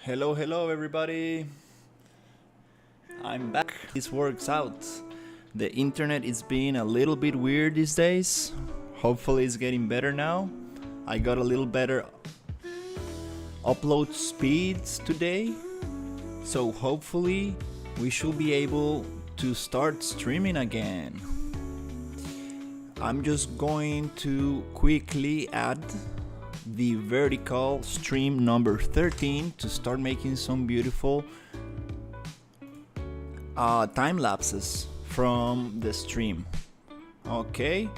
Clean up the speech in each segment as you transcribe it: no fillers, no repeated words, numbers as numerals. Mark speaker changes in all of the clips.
Speaker 1: Hello everybody. I'm back. This works out. The internet is being a little bit weird these days. Hopefully it's getting better now. I got a little better upload speeds today. So hopefully we should be able to start streaming again. I'm just going to quickly add the vertical stream number 13 to start making some beautiful time lapses from the stream. Okay,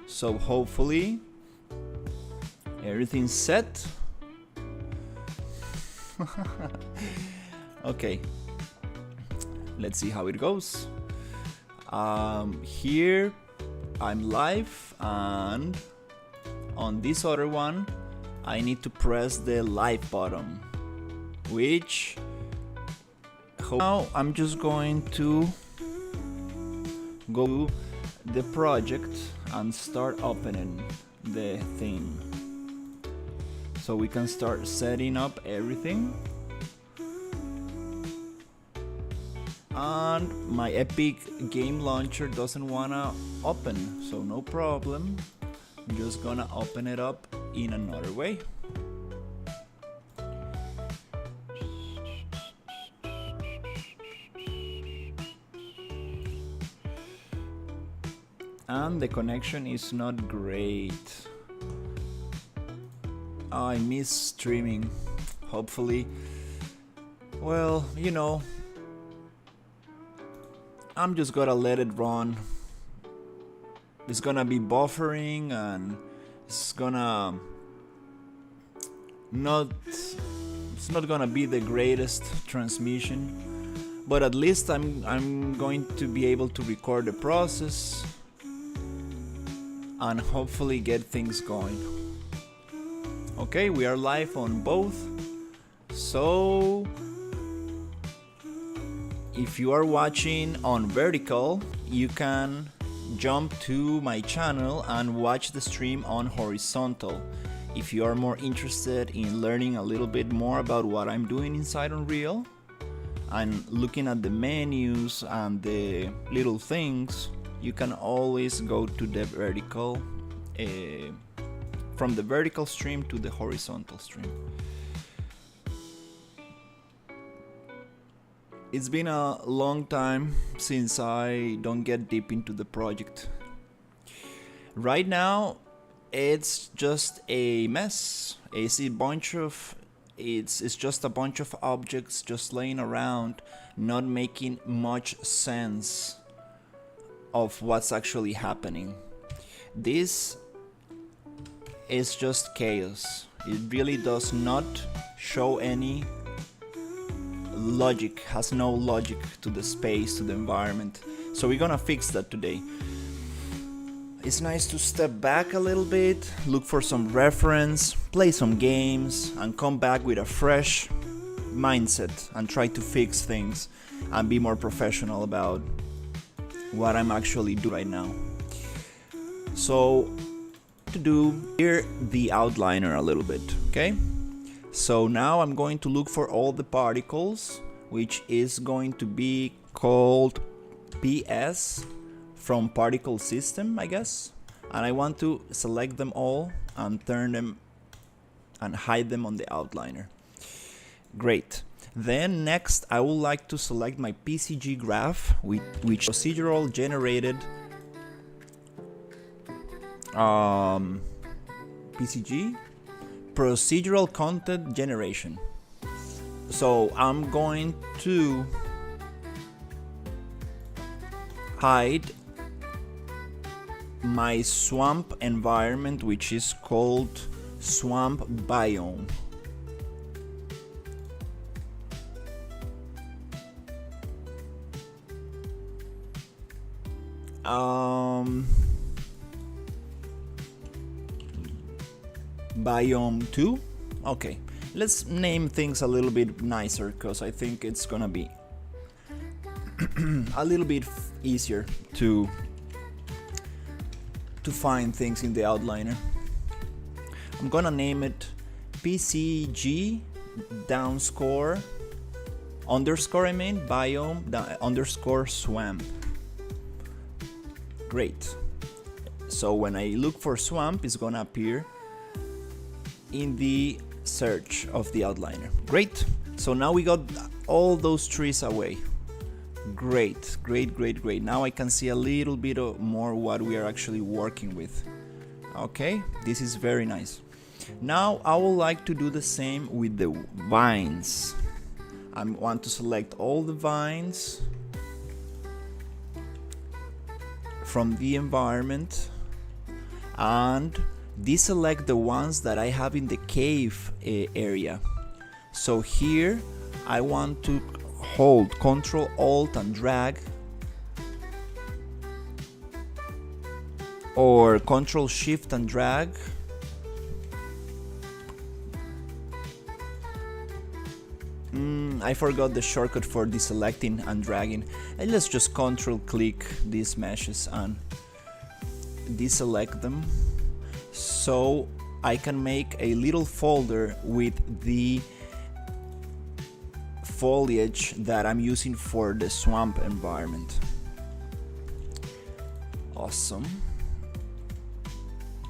Speaker 1: so hopefully everything's set. Okay, let's see how it goes. Here I'm live, and on this other one I need to press the live button, which now I'm just going to go to the project and start opening the thing so we can start setting up everything. And my Epic game launcher doesn't wanna open, so no problem. I'm just gonna open it up in another way. And the connection is not great. I miss streaming. Hopefully, well, I'm just gonna let it run. It's gonna be buffering and it's not gonna be the greatest transmission, but at least I'm going to be able to record the process and hopefully get things going. Okay, we are live on both, so if you are watching on vertical, you can jump to my channel and watch the stream on horizontal. If you are more interested in learning a little bit more about what I'm doing inside Unreal and looking at the menus and the little things, you can always go to the vertical, from the vertical stream to the horizontal stream. It's been a long time since I don't get deep into the project. Right now, it's just a mess. It's just a bunch of objects just laying around, not making much sense of what's actually happening. This is just chaos. It really does not show any logic, has no logic to the space, to the environment. So we're gonna fix that today. It's nice to step back a little bit, look for some reference, play some games, and come back with a fresh mindset and try to fix things and be more professional about what I'm actually doing right now. So to do here the outliner a little bit, okay? So now I'm going to look for all the particles, which is going to be called PS from particle system, I guess. And I want to select them all and turn them and hide them on the outliner. Great. Then next I would like to select my PCG graph, which procedural generated PCG procedural content generation. So I'm going to hide my swamp environment, which is called swamp biome. Biome 2. Okay, let's name things a little bit nicer because I think it's gonna be a little bit easier to find things in the outliner. I'm gonna name it PCG underscore I mean biome underscore swamp. Great. So when I look for swamp, it's gonna appear in the search of the outliner. Great. So now we got all those trees away. Great. Now I can see a little bit more what we are actually working with. Okay, this is very nice. Now I would like to do the same with the vines. I want to select all the vines from the environment and deselect the ones that I have in the cave area. So here I want to hold Ctrl Alt and drag, or Ctrl Shift and drag. I forgot the shortcut for deselecting and dragging. And let's just Ctrl click these meshes and deselect them, so I can make a little folder with the foliage that I'm using for the swamp environment. Awesome.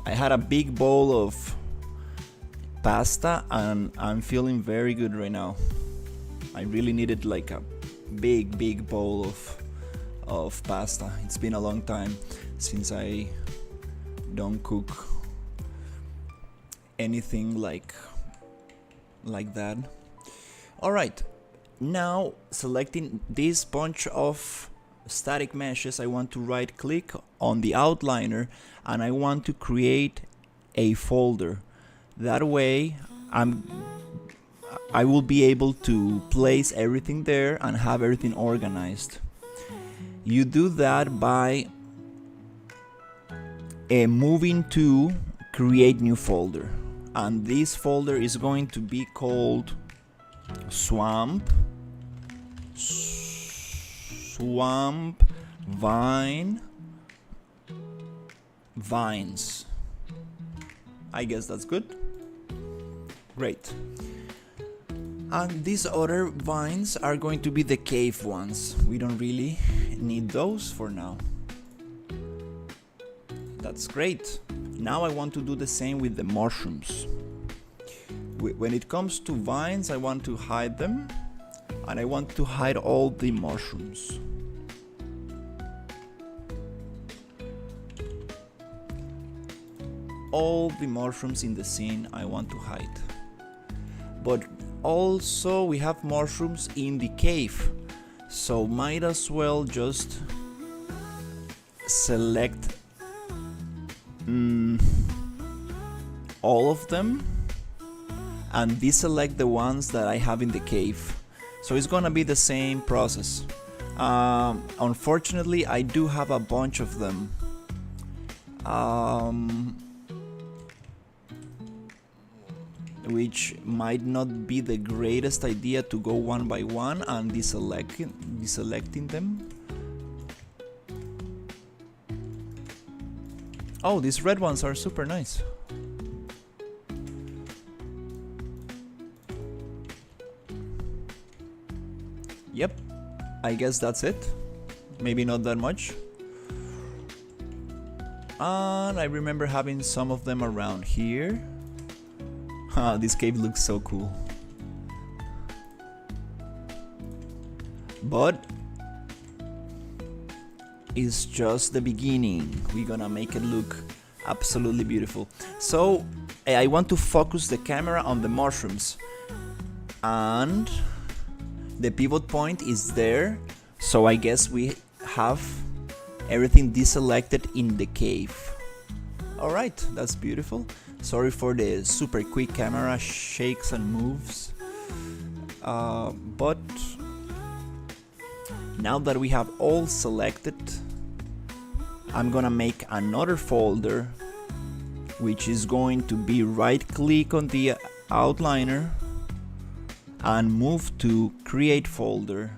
Speaker 1: I had a big bowl of pasta and I'm feeling very good right now. I really needed like a big bowl of pasta. It's been a long time since I don't cook anything like that. All right, now selecting this bunch of static meshes, I want to right click on the outliner and I want to create a folder. That way I will be able to place everything there and have everything organized. You do that by moving to create new folder, and this folder is going to be called swamp vines. I guess that's good. Great. And these other vines are going to be the cave ones. We don't really need those for now. That's great. Now I want to do the same with the mushrooms. When it comes to vines, I want to hide them, and I want to hide all the mushrooms. All the mushrooms in the scene I want to hide. But also we have mushrooms in the cave, so might as well just select all of them and deselect the ones that I have in the cave. So it's gonna be the same process. Unfortunately, I do have a bunch of them. Which might not be the greatest idea to go one by one and deselecting them. Oh, these red ones are super nice. Yep, I guess that's it. Maybe not that much. And I remember having some of them around here. This cave looks so cool. But it's just the beginning. We're gonna make it look absolutely beautiful. So I want to focus the camera on the mushrooms, and the pivot point is there, so I guess we have everything deselected in the cave. Alright, that's beautiful. Sorry for the super quick camera shakes and moves, but now that we have all selected, I'm gonna make another folder, which is going to be right click on the outliner and move to create folder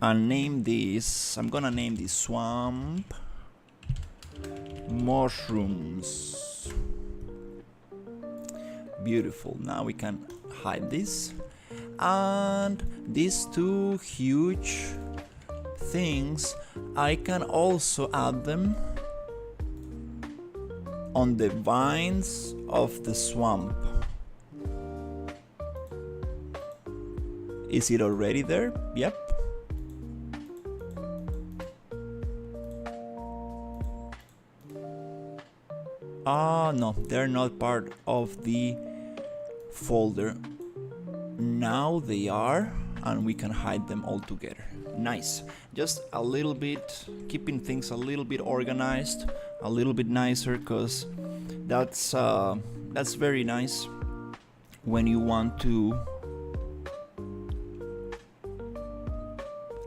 Speaker 1: and name this. I'm gonna name this swamp mushrooms. Beautiful. Now we can hide this. And these two huge things, I can also add them on the vines of the swamp. Is it already there? Yep. No, they're not part of the folder. Now they are, and we can hide them all together. Nice. Just a little bit, keeping things a little bit organized, a little bit nicer, because that's very nice when you want to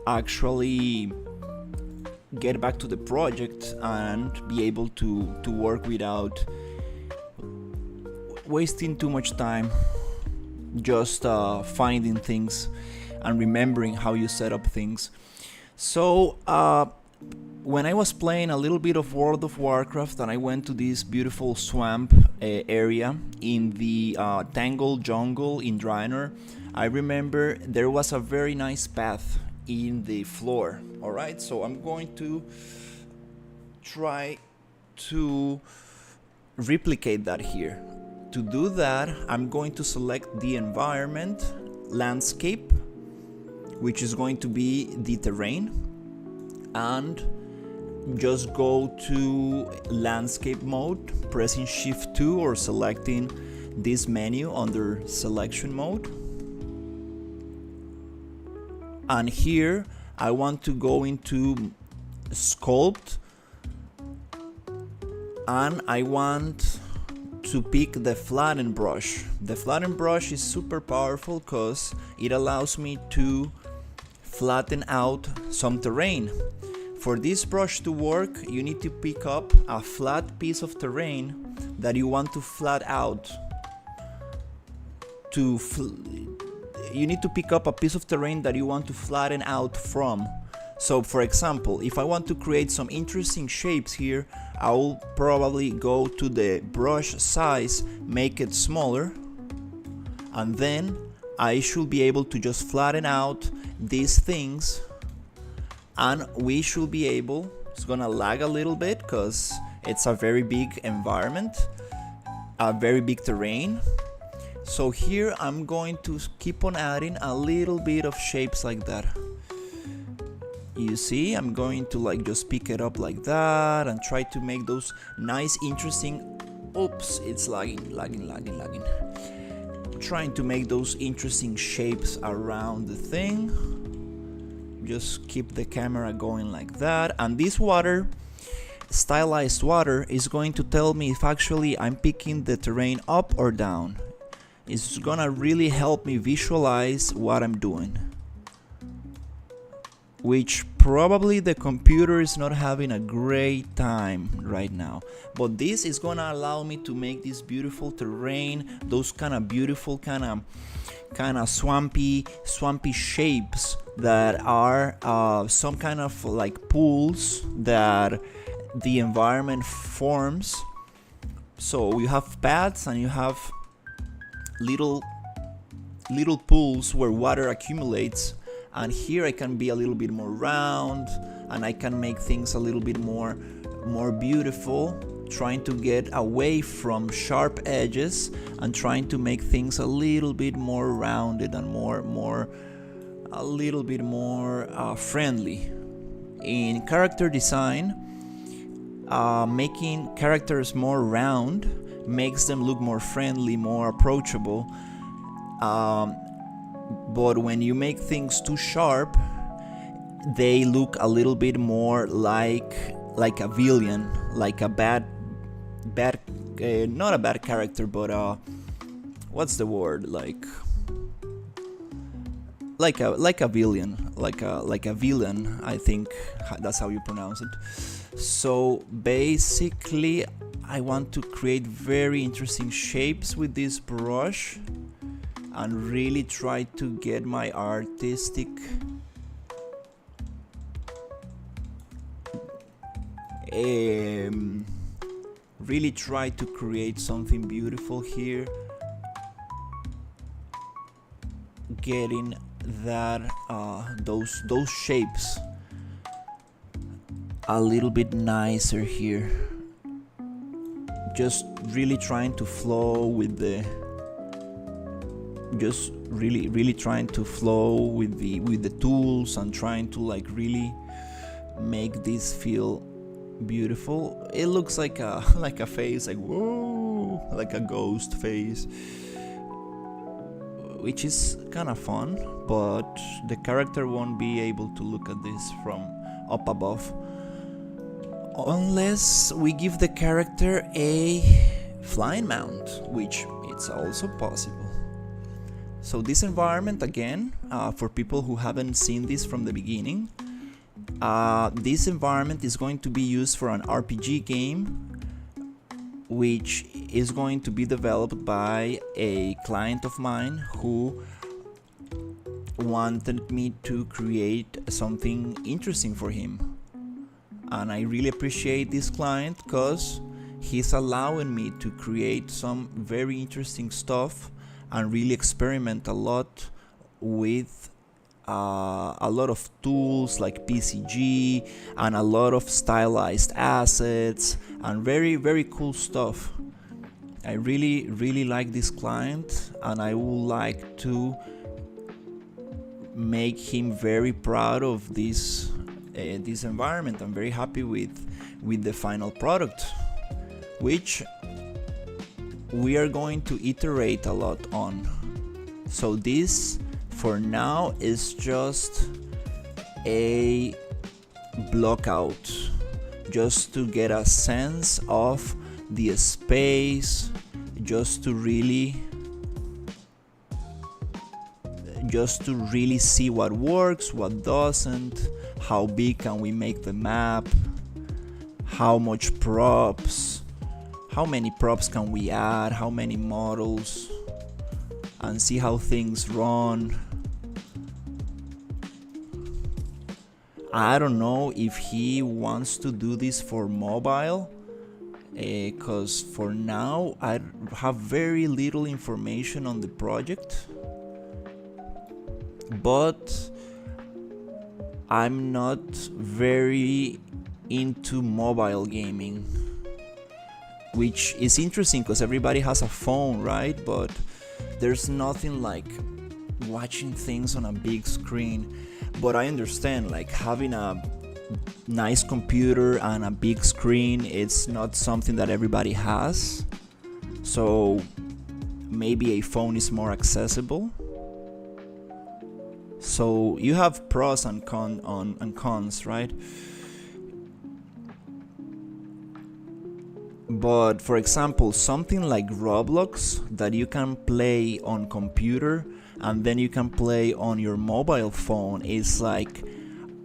Speaker 1: actually get back to the project and be able to work without wasting too much time just finding things and remembering how you set up things. So when I was playing a little bit of World of Warcraft and I went to this beautiful swamp area in the Tangled Jungle in Draenor, I remember there was a very nice path in the floor. Alright, so I'm going to try to replicate that here. To do that, I'm going to select the environment, landscape, which is going to be the terrain, and just go to landscape mode, pressing Shift 2 or selecting this menu under selection mode. And here I want to go into sculpt, and I want to pick the flatten brush. The flatten brush is super powerful because it allows me to flatten out some terrain. For this brush to work, you need to pick up a flat piece of terrain that you want to flat out. You need to pick up a piece of terrain that you want to flatten out from. So for example, if I want to create some interesting shapes here, I will probably go to the brush size, make it smaller, and then I should be able to just flatten out these things, and we should be able, it's gonna lag a little bit because it's a very big environment, a very big terrain. So here I'm going to keep on adding a little bit of shapes like that. You see, I'm going to like just pick it up like that and try to make those nice, interesting, oops, it's lagging. Trying to make those interesting shapes around the thing. Just keep the camera going like that. And this water, stylized water, is going to tell me if actually I'm picking the terrain up or down. It's gonna really help me visualize what I'm doing, which probably the computer is not having a great time right now. But this is gonna allow me to make this beautiful terrain, those kind of beautiful kind of swampy shapes that are some kind of like pools that the environment forms. So you have paths and you have little pools where water accumulates, and here I can be a little bit more round and I can make things a little bit more beautiful, trying to get away from sharp edges and trying to make things a little bit more rounded and a little bit more friendly. In character design, making characters more round makes them look more friendly, more approachable. But when you make things too sharp, they look a little bit more like a villain, like a bad not a bad character, but what's the word, like a villain, like a villain, I think that's how you pronounce it. So basically I want to create very interesting shapes with this brush and really try to get my artistic really try to create something beautiful here. getting that those shapes a little bit nicer here. Just really trying to flow with the really trying to flow with the tools and trying to like really make this feel beautiful. It looks like a like a face, like whoa, like a ghost face, which is kind of fun, but the character won't be able to look at this from up above unless we give the character a flying mount, which it's also possible. So this environment, again, for people who haven't seen this from the beginning, this environment is going to be used for an RPG game, which is going to be developed by a client of mine who wanted me to create something interesting for him. And I really appreciate this client because he's allowing me to create some very interesting stuff and really experiment a lot with a lot of tools like PCG and a lot of stylized assets and very, very cool stuff. I really like this client, and I would like to make him very proud of this environment. I'm very happy with the final product, which we are going to iterate a lot on. So this for now is just a block out, just to get a sense of the space, just to really see what works, what doesn't, how big can we make the map, how much props, how many props can we add, how many models, and see how things run. I don't know if he wants to do this for mobile, because for now I have very little information on the project, but I'm not very into mobile gaming, which is interesting because everybody has a phone, right? But there's nothing like watching things on a big screen. But I understand, like, having a nice computer and a big screen, it's not something that everybody has. So maybe a phone is more accessible. So you have pros and cons, right? But for example, something like Roblox that you can play on computer and then you can play on your mobile phone is like,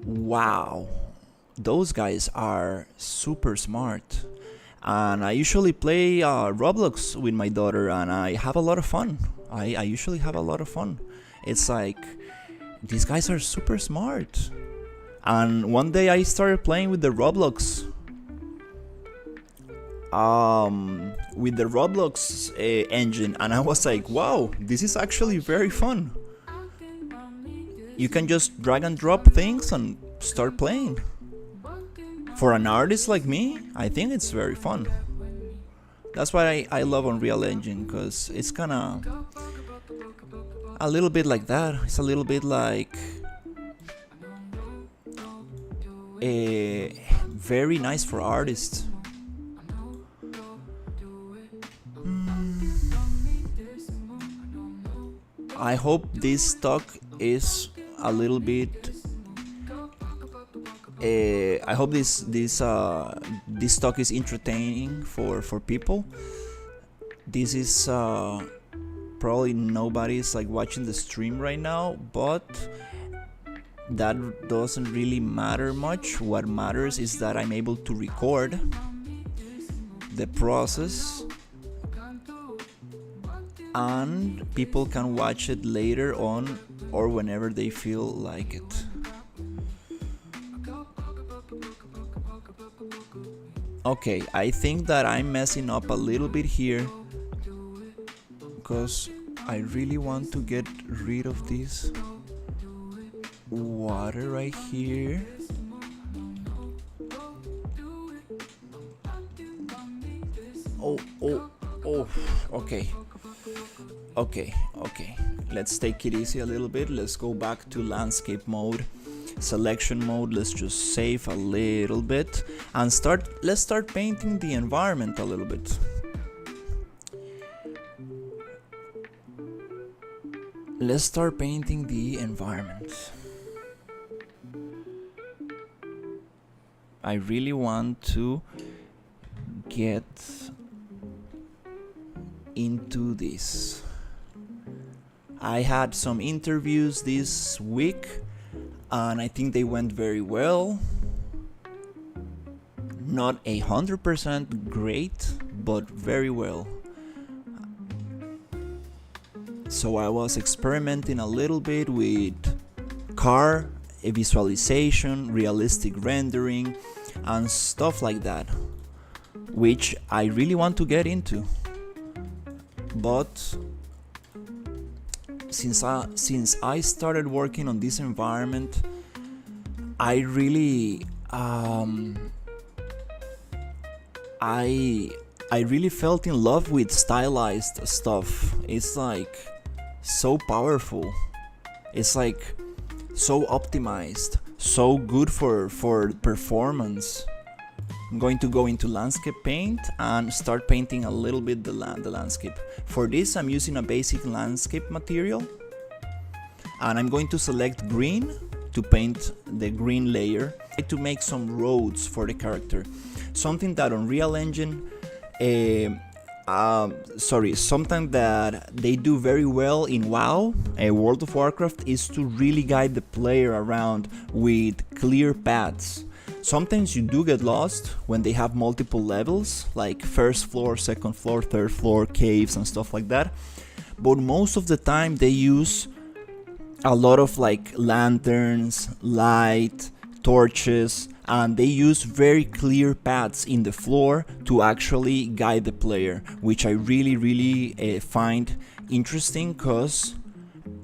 Speaker 1: wow, those guys are super smart. And I usually play Roblox with my daughter, and I have a lot of fun. I usually have a lot of fun. It's like, these guys are super smart. And one day I started playing with the Roblox engine, and I was like, wow, this is actually very fun. You can just drag and drop things and start playing. For an artist like me, I think it's very fun. That's why I love Unreal Engine, because it's kind of a little bit like that. It's a little bit like very nice for artists. I hope this talk is a little bit. I hope this talk is entertaining for people. This is probably nobody's like watching the stream right now, but that doesn't really matter much. What matters is that I'm able to record the process, and people can watch it later on or whenever they feel like it. Okay, I think that I'm messing up a little bit here because I really want to get rid of this water right here. Oh, okay. Okay. Let's take it easy a little bit. Let's go back to landscape mode, selection mode. Let's just save a little bit and let's start painting the environment a little bit. Let's start painting the environment. I really want to get into this. I had some interviews this week and I think they went very well. Not 100% great, but very well. So I was experimenting a little bit with car visualization, realistic rendering, and stuff like that, which I really want to get into. But since I started working on this environment, I really I really felt in love with stylized stuff. It's like so powerful. It's like so optimized, so good for performance. I'm going to go into landscape paint and start painting a little bit the landscape. For this, I'm using a basic landscape material, and I'm going to select green to paint the green layer to make some roads for the character. Something that Unreal Engine, something that they do very well in WoW, World of Warcraft, is to really guide the player around with clear paths. Sometimes you do get lost when they have multiple levels, like first floor, second floor, third floor, caves and stuff like that. But most of the time they use a lot of like lanterns, light, torches, and they use very clear paths in the floor to actually guide the player, which I really find interesting, because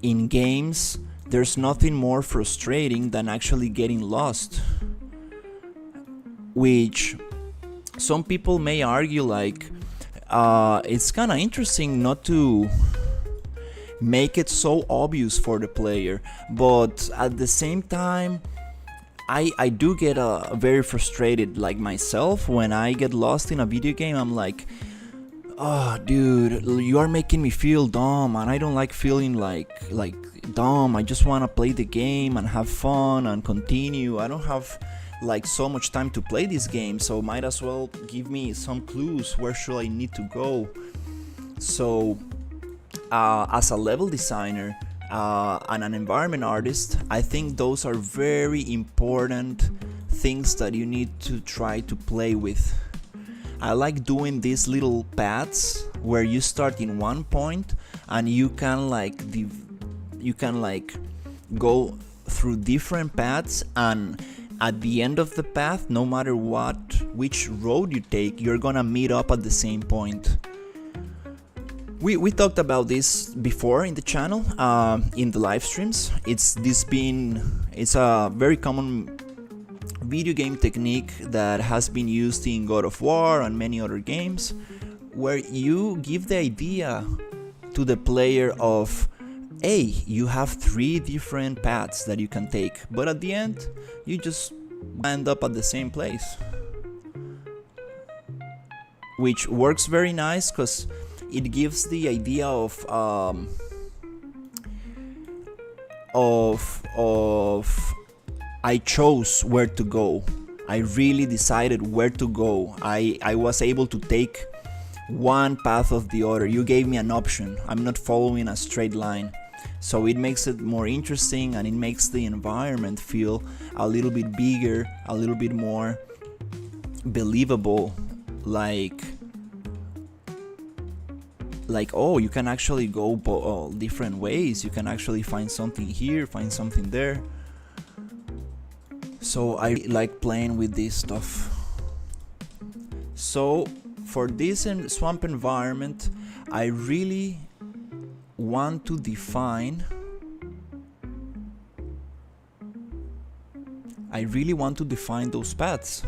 Speaker 1: in games there's nothing more frustrating than actually getting lost. Which some people may argue like it's kind of interesting not to make it so obvious for the player, but at the same time I do get very frustrated, like myself, when I get lost in a video game. I'm like, oh dude, you are making me feel dumb, and I don't like feeling like dumb. I just want to play the game and have fun and continue. I don't have like so much time to play this game, so might as well give me some clues where should I need to go. So as a level designer and an environment artist, I think those are very important things that you need to try to play with. I like doing these little paths where you start in one point and you can go through different paths, and at the end of the path, no matter which road you take, you're gonna meet up at the same point. We talked about this before in the channel, in the live streams. It's a very common video game technique that has been used in God of War and many other games, where you give the idea to the player of, hey, you have 3 different paths that you can take, but at the end you just end up at the same place, which works very nice because it gives the idea of I chose where to go. I really decided where to go. I was able to take one path of the other. You gave me an option. I'm not following a straight line. So it makes it more interesting, and it makes the environment feel a little bit bigger, a little bit more believable, like oh, you can actually go different ways. You can actually find something here, find something there. So I like playing with this stuff. So for this swamp environment, I really want to define those paths.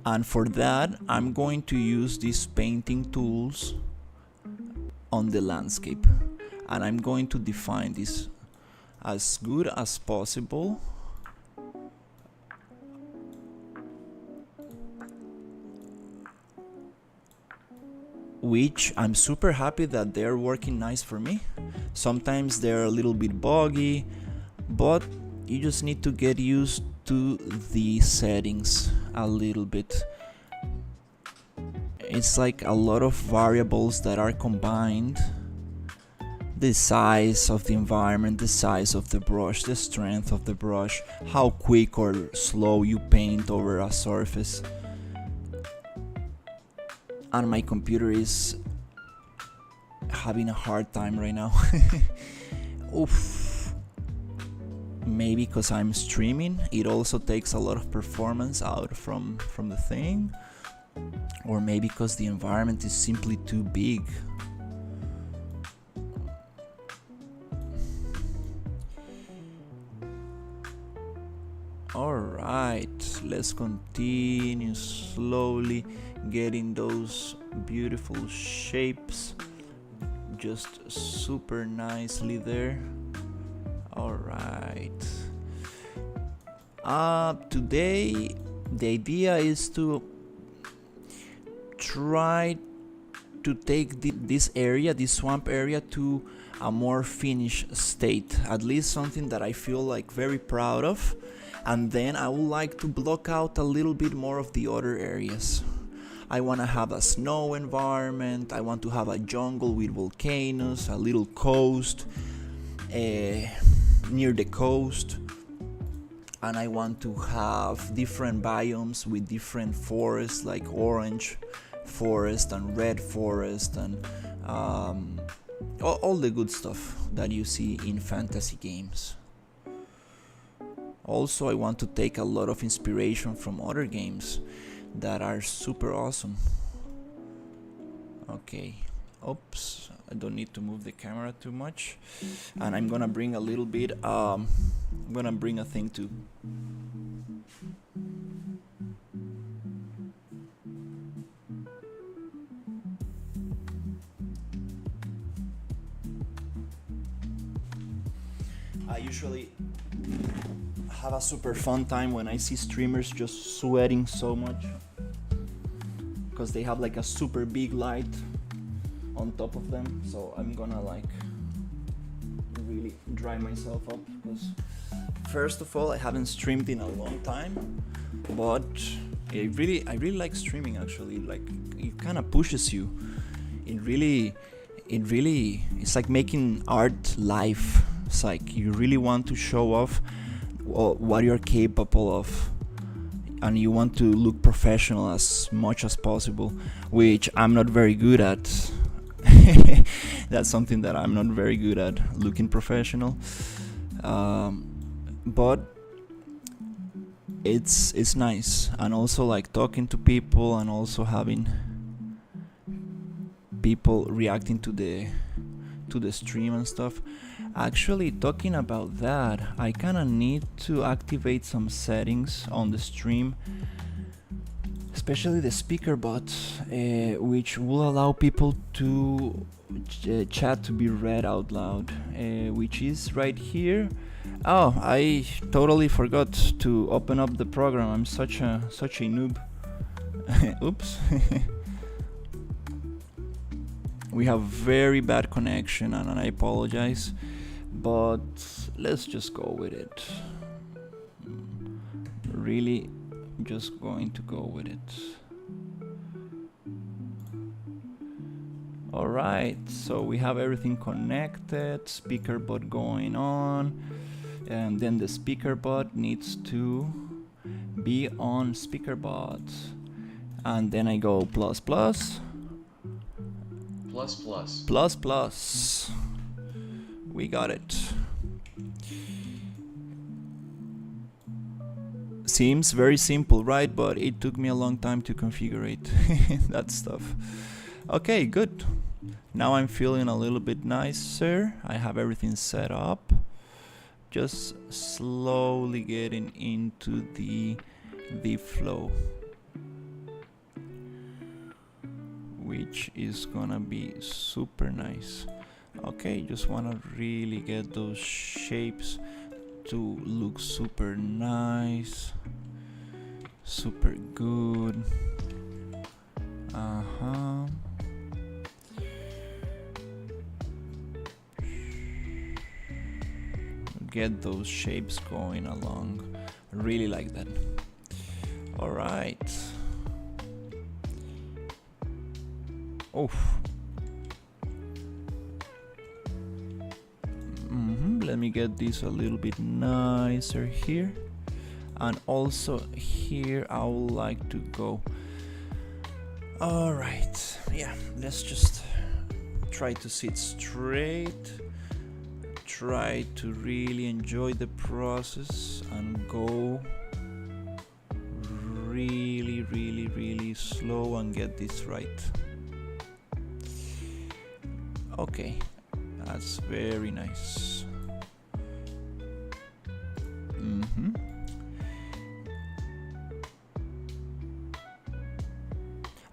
Speaker 1: And for that, I'm going to use these painting tools on the landscape. And I'm going to define this as good as possible. Which I'm super happy that they're working nice for me. Sometimes they're a little bit buggy, but you just need to get used to the settings a little bit. It's like a lot of variables that are combined. The size of the environment, the size of the brush, the strength of the brush, how quick or slow you paint over a surface. And my computer is having a hard time right now. Oof. Maybe because I'm streaming, it also takes a lot of performance out from the thing. Or maybe because the environment is simply too big. Alright, let's continue slowly getting those beautiful shapes just super nicely there. Alright. Today the idea is to try to take this area, this swamp area, to a more finished state, at least something that I feel like very proud of. And then I would like to block out a little bit more of the other areas. I want to have a snow environment, I want to have a jungle with volcanoes, a little coast near the coast, and I want to have different biomes with different forests, like orange forest and red forest and all the good stuff that you see in fantasy games. Also, I want to take a lot of inspiration from other games that are super awesome. Okay, oops, I don't need to move the camera too much. And I'm gonna bring a little bit, I'm gonna bring a thing too. I usually have a super fun time when I see streamers just sweating so much because they have like a super big light on top of them. So I'm gonna like really dry myself up because first of all, I haven't streamed in a long time, but I really like streaming actually. Like it kind of pushes you. It's like making art live. It's like you really want to show off what you're capable of, and you want to look professional as much as possible, which I'm not very good at. That's something that I'm not very good at, looking professional, but it's nice. And also like talking to people and also having people reacting to the stream and stuff. Actually, talking about that, I kinda need to activate some settings on the stream, especially the speaker bot, which will allow people to chat to be read out loud, which is right here. Oh, I totally forgot to open up the program. I'm such a noob. Oops. We have very bad connection, and I apologize, but let's just go with it. Really just going to go with it. Alright, so we have everything connected, speaker bot going on, and then the speaker bot needs to be on speaker bot, and then I go plus plus. Plus plus. We got it. Seems very simple, right? But it took me a long time to configure that stuff. Okay, good. Now I'm feeling a little bit nicer. I have everything set up. Just slowly getting into the flow, which is gonna be super nice. Okay, just wanna really get those shapes to look super nice, super good. Get those shapes going along. I really like that. All right. Let me get this a little bit nicer here, and also here I would like to go. All right, yeah, let's just try to sit straight, try to really enjoy the process and go really slow and get this right. Okay, that's very nice.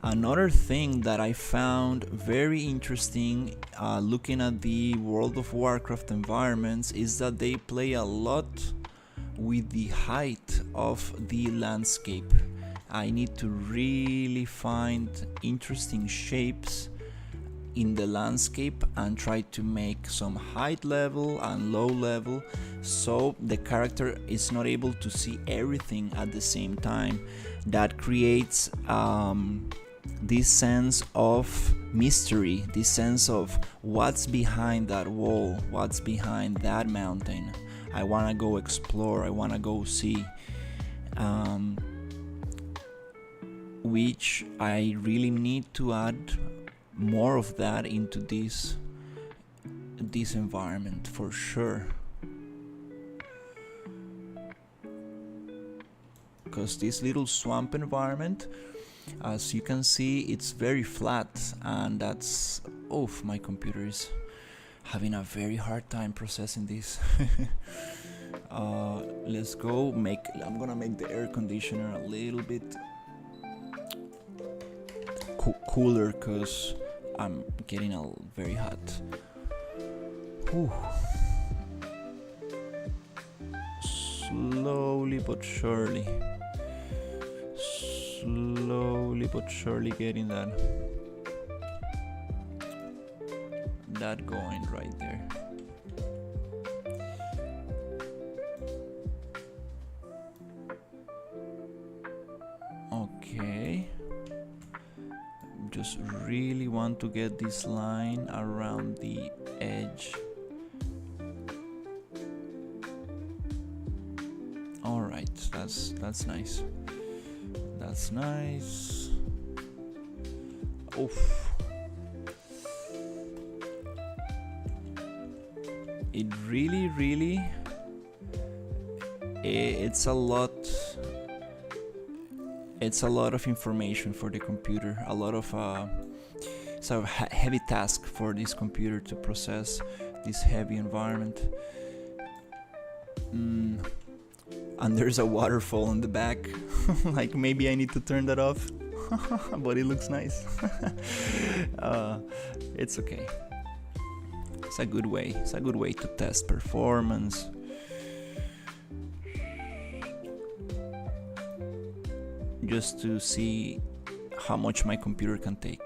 Speaker 1: Another thing that I found very interesting looking at the World of Warcraft environments is that they play a lot with the height of the landscape. I need to really find interesting shapes in the landscape and try to make some height level and low level so the character is not able to see everything at the same time. That creates this sense of mystery, this sense of what's behind that wall, what's behind that mountain. I want to go explore, I want to go see, which I really need to add more of that into this environment for sure, because this little swamp environment, as you can see, it's very flat, and that's my computer is having a very hard time processing this. Let's go I'm gonna make the air conditioner a little bit cooler because I'm getting very hot. Slowly but surely getting that going right there. Okay, just really want to get this line around the edge. All right, that's nice. That's nice. It really it's a lot of information for the computer, a lot of it's a heavy task for this computer to process this heavy environment. And there's a waterfall in the back. Like maybe I need to turn that off. But it looks nice. It's okay. It's a good way to test performance. Just to see how much my computer can take.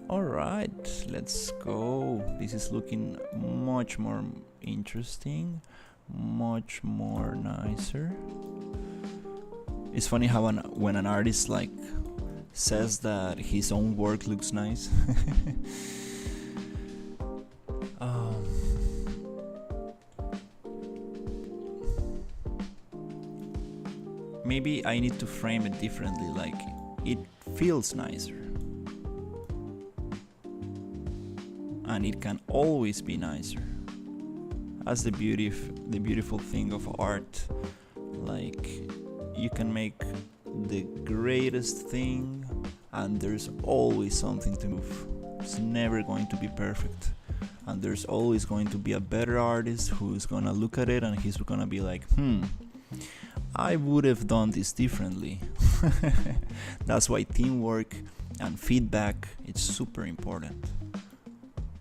Speaker 1: Alright, let's go. This is looking much more interesting, much more nicer. It's funny how when an artist like says that his own work looks nice. Maybe I need to frame it differently, like it feels nicer. And it can always be nicer. That's the beautiful thing of art. Like you can make the greatest thing, and there's always something to move. It's never going to be perfect, and there's always going to be a better artist who's gonna look at it and he's gonna be like, I would have done this differently. That's why teamwork and feedback, it's super important,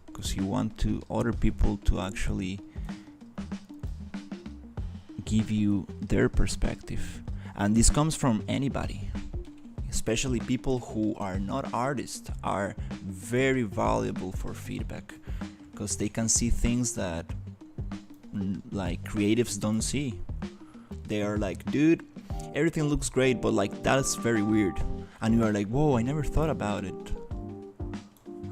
Speaker 1: because you want to other people to actually give you their perspective. And this comes from anybody, especially people who are not artists are very valuable for feedback, because they can see things that like creatives don't see. They are like, dude, everything looks great, but like that's very weird. And you are like, whoa, I never thought about it.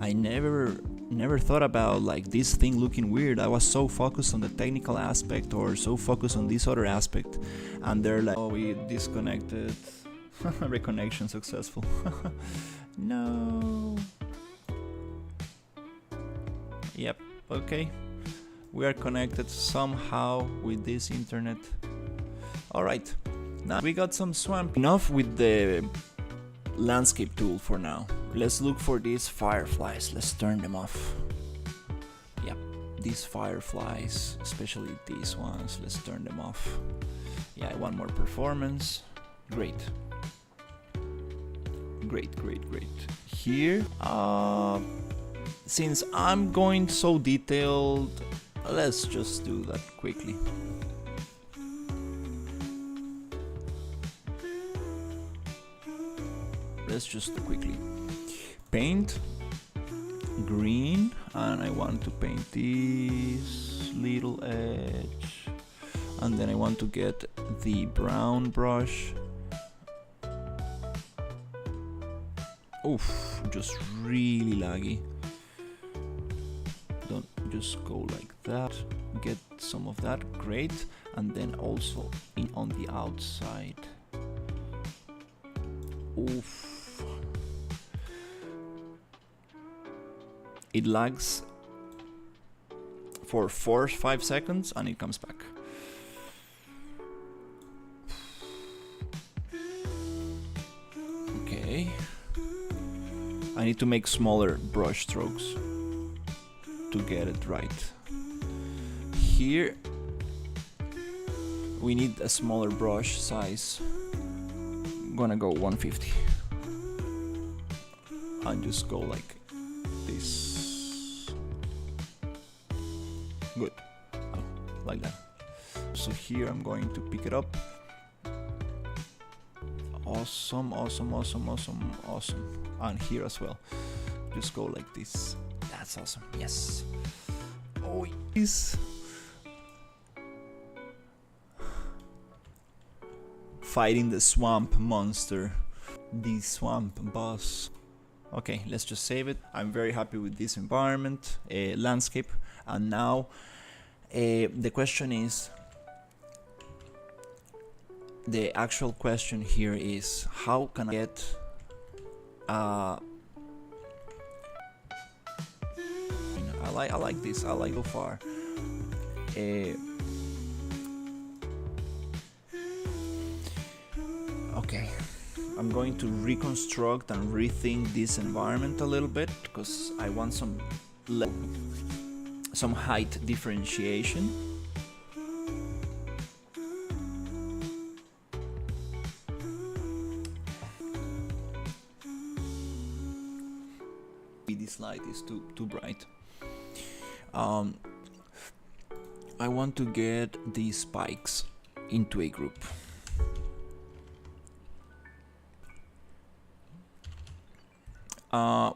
Speaker 1: I never thought about like this thing looking weird. I was so focused on the technical aspect or so focused on this other aspect. And they're like, oh, we disconnected. Reconnection successful. No. Yep, okay. We are connected somehow with this internet. Alright, now we got some swamp. Enough with the landscape tool for now. Let's look for these fireflies. Let's turn them off. Yep, these fireflies, especially these ones, let's turn them off. Yeah, I want more performance. Great. Great. Here, since I'm going so detailed, let's just do that quickly. Let's just quickly paint green, and I want to paint this little edge, and then I want to get the brown brush. Oof, just really laggy. Don't just go like that. Get some of that, great. And then also on the outside. Oof. It lags for 4-5 seconds and it comes back. Okay. I need to make smaller brush strokes to get it right. Here we need a smaller brush size. I'm gonna go 150 and just go like this. Good. Like that. So here I'm going to pick it up. Awesome. And here as well. Just go like this. That's awesome. Yes. Oh, yes. Fighting the swamp monster. The swamp boss. Okay, let's just save it. I'm very happy with this environment, landscape. And now the question is, the actual question here is, how can I get I like this. I like so far. Okay, I'm going to reconstruct and rethink this environment a little bit, because I want some height differentiation. This light is too bright. I want to get these spikes into a group.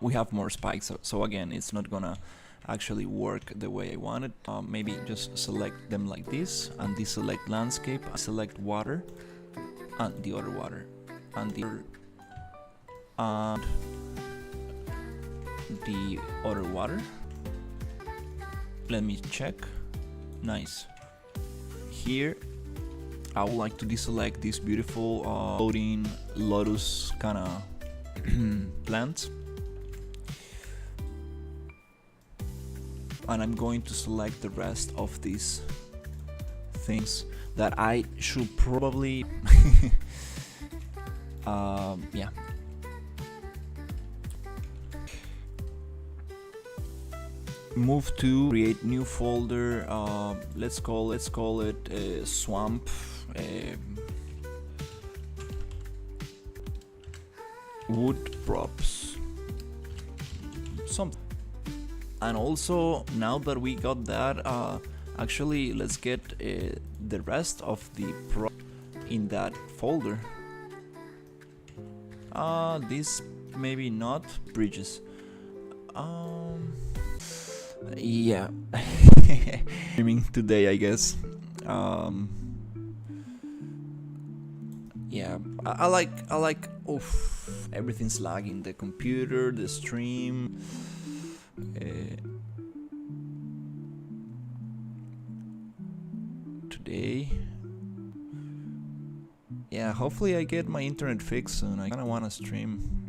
Speaker 1: We have more spikes, so again, it's not gonna actually work the way I want it. Maybe just select them like this, and deselect landscape, select water, and the other water, and the other water. Let me check. Nice. Here I would like to deselect this beautiful floating lotus kind of plant, and I'm going to select the rest of these things that I should probably Yeah. Move to create new folder. Let's call it swamp. Wood props. Some. And also, now that we got that, actually let's get the rest of the prop in that folder. This maybe not bridges. Yeah. Streaming today, I guess. Yeah, I like. Oof, everything's lagging. The computer, the stream. Today. Yeah, hopefully I get my internet fixed soon. I kinda wanna stream.